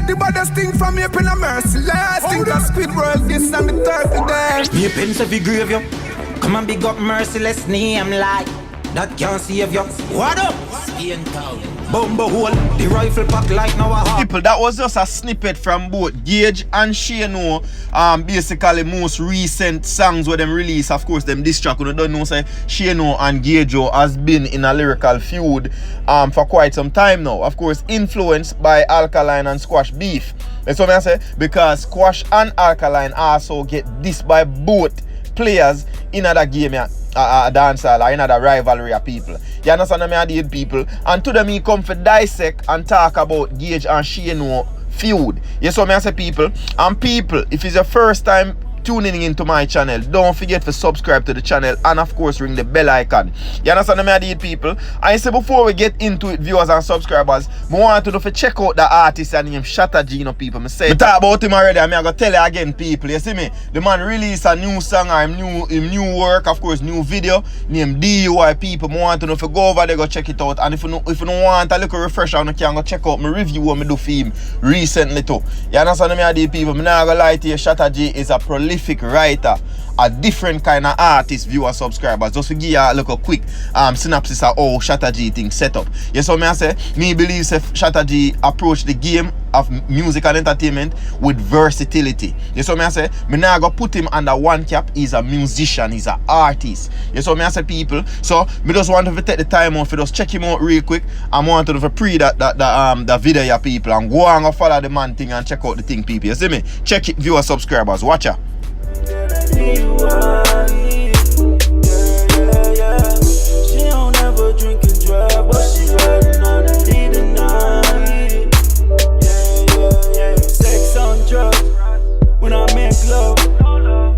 The baddest thing from me up in a merciless. Think of Squidward, this and the turtle there. Me a pen every grave you. Come and big up merciless name like that can't save you. What up? Spain town. Bumbo hole. The rifle pack like now a heart. People, that was just a snippet from both Gage and Shano. Basically most recent songs where them release. Of course, them diss track. You don't know say Shano and Gage has been in a lyrical feud for quite some time now. Of course, influenced by Alkaline and Squash beef. That's what I say. Because Squash and Alkaline also get dissed by both players in that game, dancehall or in that rivalry of people. You understand me, I did people. And to them, he come for dissect and talk about Gage and Shano feud. Yes, so I say people. And people, if it's your first time tuning into my channel, don't forget to subscribe to the channel and of course ring the bell icon. You understand me, I did people. I say before we get into it, viewers and subscribers, I want to know if check out the artist named Shatta G, people. I say talk about him already, I'm gonna tell you again, people. You see me? The man released a new song or him new work, of course, new video named DUI, people. I want to know if you go over there, go check it out. And if you don't want a little refresher, you can go check out my review what I do for him recently too. You understand me, I did people. I'm not gonna lie to you, Shatta G is a prolific writer, a different kind of artist, viewer, subscribers. Just to give you a little quick synopsis of how Shatta G thing set up. Yes, so I say, me believe Shatta G approach the game of music and entertainment with versatility. Yes, so I say, me not go put him under one cap. He's a musician, he's an artist. Yes, so I say people. So me just want to take the time out for just check him out real quick. I want to pre that video, ya people, and go and follow the man thing and check out the thing, people. You see me? Check it, viewer, subscribers. Watch ya. She don't ever drink and drive, but she riding on a leader night. Sex on drugs when I make love,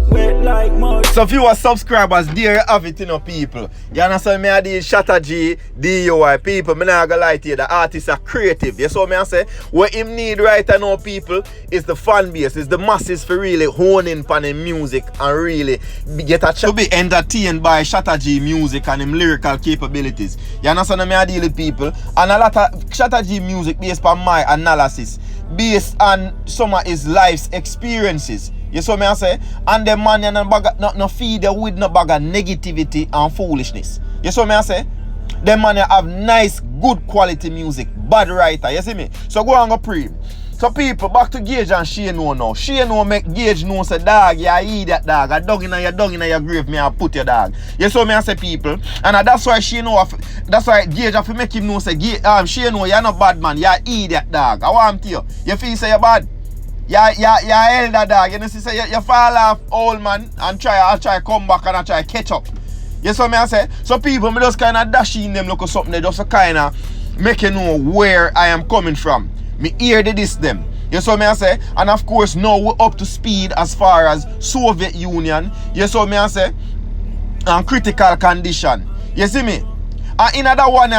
wet like mud. So viewer, subscribers, there you have it, people. You understand me? I did Shatta G, DUI, people. Me not gonna lie to you, the artists are creative. You saw me I say, what him need right now, people, is the fan base, is the masses for really honing on the music and really get a chance to be entertained by Shatta G music and him lyrical capabilities. You understand me? I deal with people. And a lot of Shatta G music based on my analysis, based on some of his life's experiences. You saw me I say? And the man no feed you with no bag of negativity and foolishness. You saw me I say? The man have nice, good quality music, bad writer. You see me? So go and go pre. So people, back to Gage and Shano now. Shano make Gage know say, dog, you idiot dog. A dog in your grave, me I put your dog. You saw me I say people. And that's why that's why Gage have to make him know say, Shano, you're not bad man, you're idiot dog. I want to you. You feel say you're bad? You're elder dog. You know, say you fall off old man and try come back and I try catch up. You see what I say? So people, me just kind of dash in them look or something. They just kind of make you know where I am coming from. Me hear this them. You see what I say? And of course now we're up to speed as far as Soviet Union. You see what I say? And critical condition. You see me? And in other one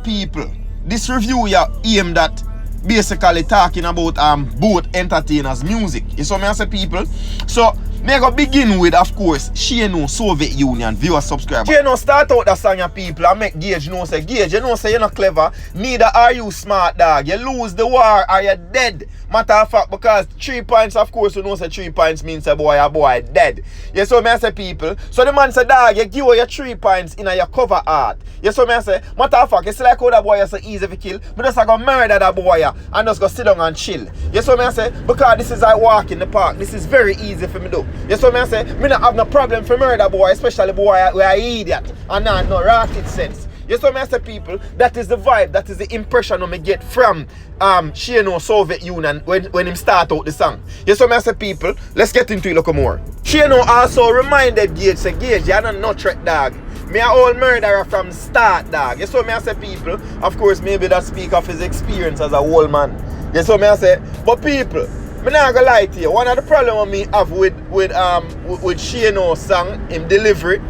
people, this review you aimed at basically talking about both entertainers' music. You saw me I say people. So me go begin with, of course, Shano, Soviet Union, viewer, subscriber. Shano start out the song of people and make Gage know say, Gage, you know say you're not clever, neither are you smart dog. You lose the war or you're dead. Matter of fact, because 3 points, of course, you know say 3 points means a boy dead. You saw me I say people. So the man say, dog, you give away your 3 points in your cover art. You saw me I say, matter of fact, it's like how that boy is so easy to kill, but just go murder that boy and just go sit down and chill. You saw me I say, because this is like walk in the park. This is very easy for me to do. You see what I say? Me not have no problem for murder boy, especially boy who are idiot and not no rocket sense. You see what I say people? That is the vibe, that is the impression I get from Shano, Soviet Union when him start out the song. You see what I say people? Let's get into it a little more. Shano also reminded Gage, say Gage, you're not no threat dog. Me a old murderer from start dog. You see what I say people? Of course maybe that speak of his experience as a old man. You see what I say? But people, I'm not gonna lie to you. One of the problems me have with Shano's song in delivery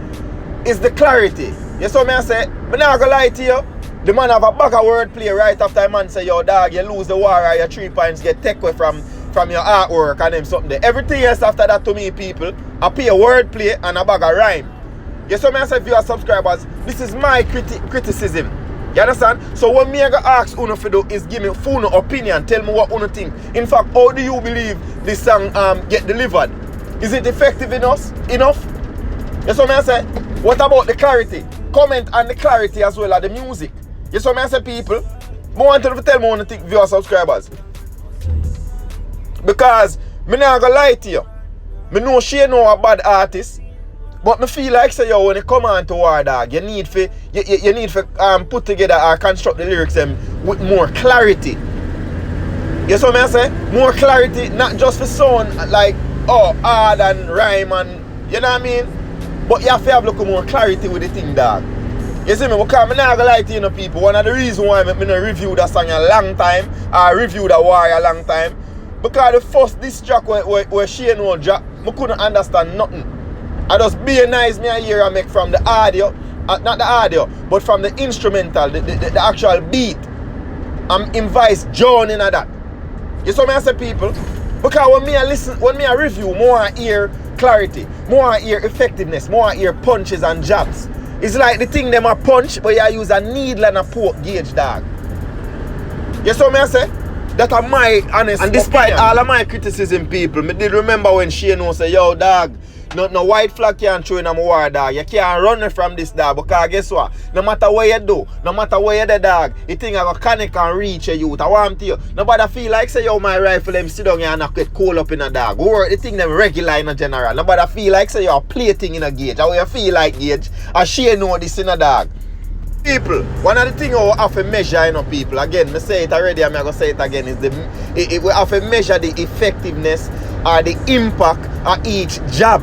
is the clarity. You saw me I say, I'm not gonna lie to you. The man have a bag of wordplay right after a man say, yo dog, you lose the war or your 3 points get taken away from your artwork and them something there. Everything else after that to me people, I pay a wordplay and a bag of rhyme. You saw me I say, viewer subscribers, this is my criticism You understand? So what me I go ask Uno for do is give me full opinion. Tell me what Uno think. In fact, how do you believe this song get delivered? Is it effective enough? Yes, what I say? What about the clarity? Comment on the clarity as well as the music. Yes, what I say, people? I want you to tell me what you think, viewer subscribers. Because me not gonna lie to you. Me know she know a bad artist. But me feel like say yo when you come on to War Dog, you need to put together or construct the lyrics with more clarity. You see what I say? More clarity, not just for sound like hard and rhyme and you know what I mean? But you have to have look more clarity with the thing, dog. You see me? Because me not gonna lie to you people. One of the reasons why me not review that song a long time or review that War a long time. Because the first diss track where she no drop, I couldn't understand nothing. I just be nice me a hear and make from the audio, not the audio, but from the instrumental, the actual beat. I'm invite John in that. You saw me I say people? Because when me I review, more I hear clarity, more I hear effectiveness, more I hear punches and jabs. It's like the thing them a punch, but you use a needle and a pork gauge, dog. You saw me I say? That are my honest. And despite all of my criticism, people, me did remember when Shano say, yo, dog, no white flag can't throw in a war, dog. You can't run from this, dog. Because guess what? No matter what you do, no matter where you the dog, you think I go connect and reach a youth. I want to you. Nobody feel like say, yo, my rifle, them sit down here and not get cold up in a dog. Or the thing them regular in a general. Nobody feel like say, you're plating in a gauge. How you feel like gauge? I share know this in a dog. People, one of the things we have to measure, people, again, I say it already, I'm going to say it again, is we have to measure the effectiveness or the impact of each jab.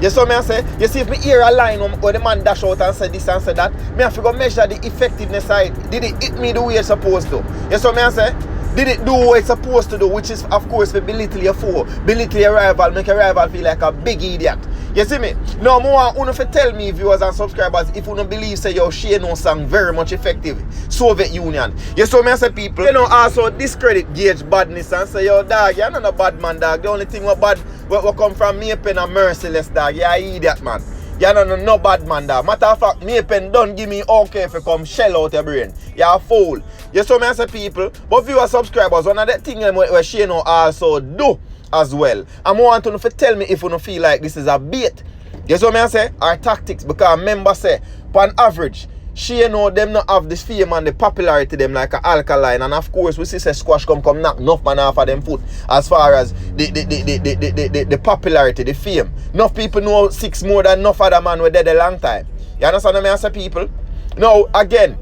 You see what I say? You see, if me hear a line where the man dash out and say this and say that, me have to go measure the effectiveness side. Did it hit me the way it's supposed to? You see what I say? Did it do what it's supposed to do, which is, of course, to belittle your foe, belittle your rival, make your rival feel like a big idiot. You see me? Now, more want you to tell me, viewers and subscribers, if you don't believe, say, yo, Shano song very much effective. Soviet Union. You see me, I say, people, you know, also discredit Gage badness and say, yo, dog, you're not a bad man, dog. The only thing what bad, what come from me pen and merciless, dog. You're an idiot, man. You're no bad man, dog. Matter of fact, me pen don't give me okay if you come shell out your brain. You're a fool. You see me, I say, people, but viewers, subscribers, one of the things where Shano also do as well. I want you to tell me if you don't feel like this is a bait. You see what I say? Our tactics, because members say, on average, them not have this fame and the popularity them like an alkaline, and of course we see say Squash come knock enough man off of them foot as far as the popularity, the fame. Enough people know 6 more than enough other man were dead a long time. You understand what I say, people? Now again,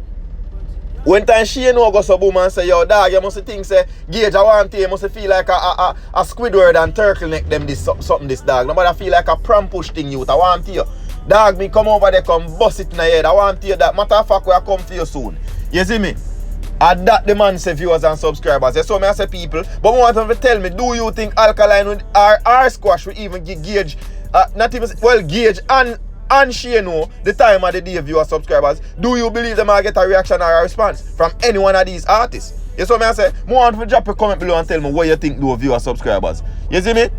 when time Shano go so boom and say, yo, dog, you must think, say, Gage, I want you must feel like a Squidward and turtleneck them this something this dog. Nobody feel like a pram push thing youth. I want you. Dog, me come over there, come bust it in the head. I want you that. Matter of fact, we come for you soon. You see me? And that the man say viewers and subscribers. You saw me I say people. But I want them to tell me, do you think Alkaline would, or Squash will even give Gage, not even, well, Gage and Shano, the time of the day, viewers, subscribers, do you believe them will get a reaction or a response from any one of these artists? You see what I say? I want to drop a comment below and tell me what you think, do viewers, subscribers. You see me?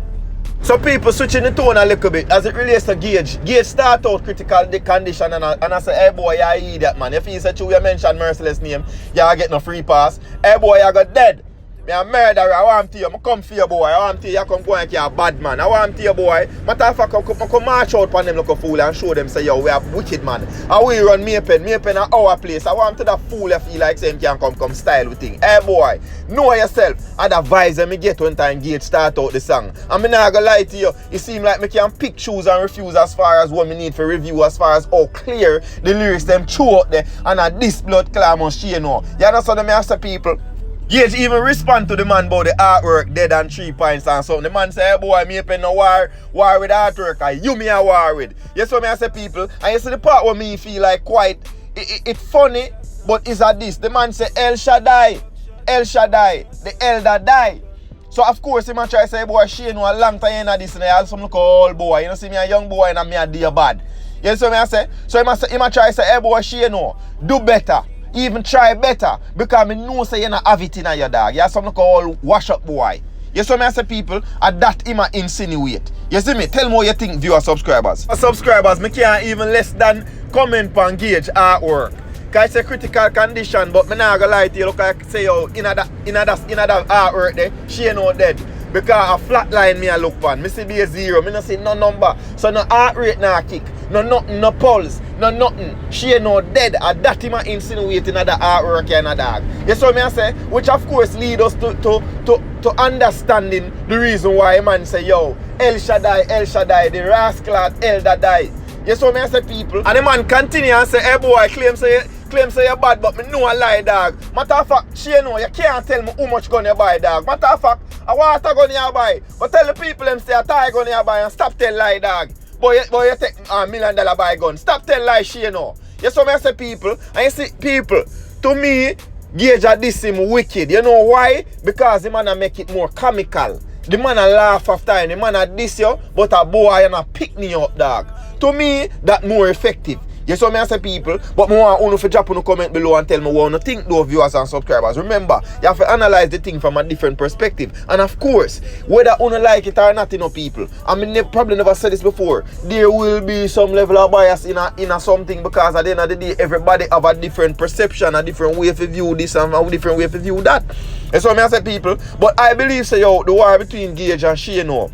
So people switching the tone a little bit as it relates to Gage. Gage start out critical the condition and I say, hey boy, you're an idiot, man. If you say you mention Merciless name, you get no free pass. Hey boy, you got dead. Me a murderer, I want to you. I come for you, boy. I want to you come go and you're a bad man. I want to you, boy. Matter of fact, I come march out on them like a fool and show them, say, yo, we are wicked, man. And we run Maypen at our place. I want to that fool you feel like saying can come style with thing. Hey, boy, know yourself. And advise them me get when time Gage start out the song. And me not gonna lie to you, it seem like me can pick, choose and refuse as far as what me need for review, as far as how clear the lyrics them chew out there. And at this blood clam on Shano. You understand me, Master people? Gage even respond to the man about the artwork dead and 3 points and something. The man say, hey boy, me pen no war with artwork, and you me a war with. Yes, what me I say, people. And you see the part where me feel like quite, it's funny, but it's at this. The man say, El Shaddai, the elder die. So of course, he might try to say, boy, Shano a long time in this, and I have some look old boy. You know, see me a young boy and me a dear bad. You see what I say? So he might try to say, hey boy, Shano, do better. Even try better, because I know say you not have it in your dog. You have something called wash up boy. You see me I say, people, and that him insinuate. You see me? Tell me what you think, viewer subscribers. Subscribers, me can't even less than comment on Gage artwork. Cause it's a critical condition, but me not gonna lie to you. Look, I say yo, in that artwork there, she ain't no dead. Because a flat line me I look on. Me see be a 0. Me no see no number. So no heart rate nah kick. No nothing, no pulse. No nothing. She ain't no dead. And that him insinuating that the artwork and a dog. You see what me I say? Which of course lead us to understanding the reason why a man say, yo, El Shaddai, the rascal El Shaddai. You see what me I say, people? And the man continue and say, hey boy, claim say you're bad, but me know a lie, dog. Matter of fact, she know you can't tell me how much gun you buy, dog. Matter of fact, I want a gun you buy. But tell the people them say a tie gun you buy and stop tell lie, dog. Boy, you take $1 million buy gun. Stop tell lie, she know. You see what I say, people? And you see, people, to me, Gage a this him wicked. You know why? Because the man a make it more comical. The man a laugh after him. The man a diss you, but a boy and a pick me up, dog. To me, that more effective. You see what I say, people? But I want you to drop in the comment below and tell me what you think, though, viewers and subscribers. Remember, you have to analyze the thing from a different perspective. And of course, whether you like it or not, you know, people, I mean, probably never said this before, there will be some level of bias in a something, because at the end of the day, everybody have a different perception, a different way to view this and a different way to view that. That's what I say, people. But I believe, say, yo, the war between Gage and She, you know,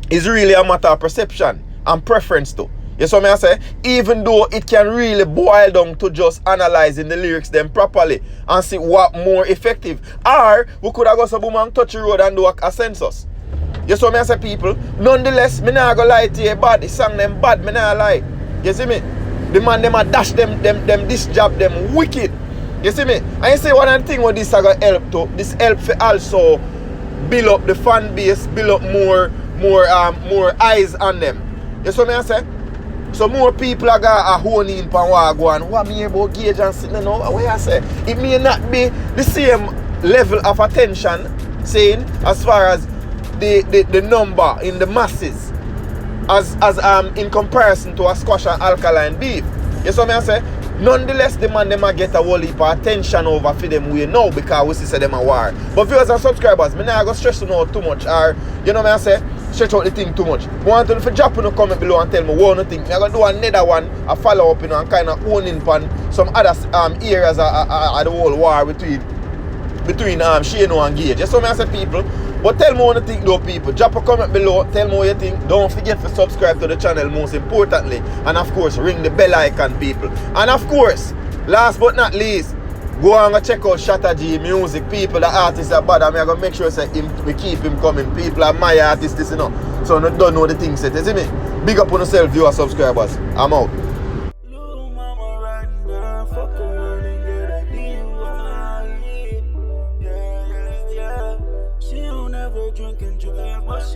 is really a matter of perception and preference, too. You see what I say? Even though it can really boil down to just analyzing the lyrics them properly and see what more effective. Or we could have got some boom and touch the road and do a census. You see what I say, people? Nonetheless, me not gonna lie to you bad. The song them bad, me not lie. You see me? The man them a dash them this job them wicked. You see me? And you see one of the things what this are gonna help to. This help for also build up the fan base, build up more eyes on them. You see what I say? So more people are going to hone in on what go on. What me about Gage and sitting now? What I say? It may not be the same level of attention, saying as far as the number in the masses as in comparison to a squash and alkaline beef. You see what I say? Nonetheless, the man them a get a whole heap of attention over for them way now, because we see them a war. But viewers and subscribers, me not go stress you out too much, or you know what I say? Stretch out the thing too much. I want you to drop in the comment below and tell me what you think. I'm going to do another one, a follow up, you know, and kind of owning on some other areas of the whole war between Shano and Gage. Just so I say, people. But tell me what you think, though, people. Drop a comment below. Tell me what you think. Don't forget to subscribe to the channel, most importantly. And of course, ring the bell icon, people. And of course, last but not least, go and check out Shatta G music. People, the artists are bad. I'm going to make sure say we keep him coming. People are my artists, you know. So I don't know the things set. You see me? Big up on yourself, viewers, subscribers. I'm out. Little mama riding down, fuck around and get a DUI. Yeah. She don't ever drink and drive.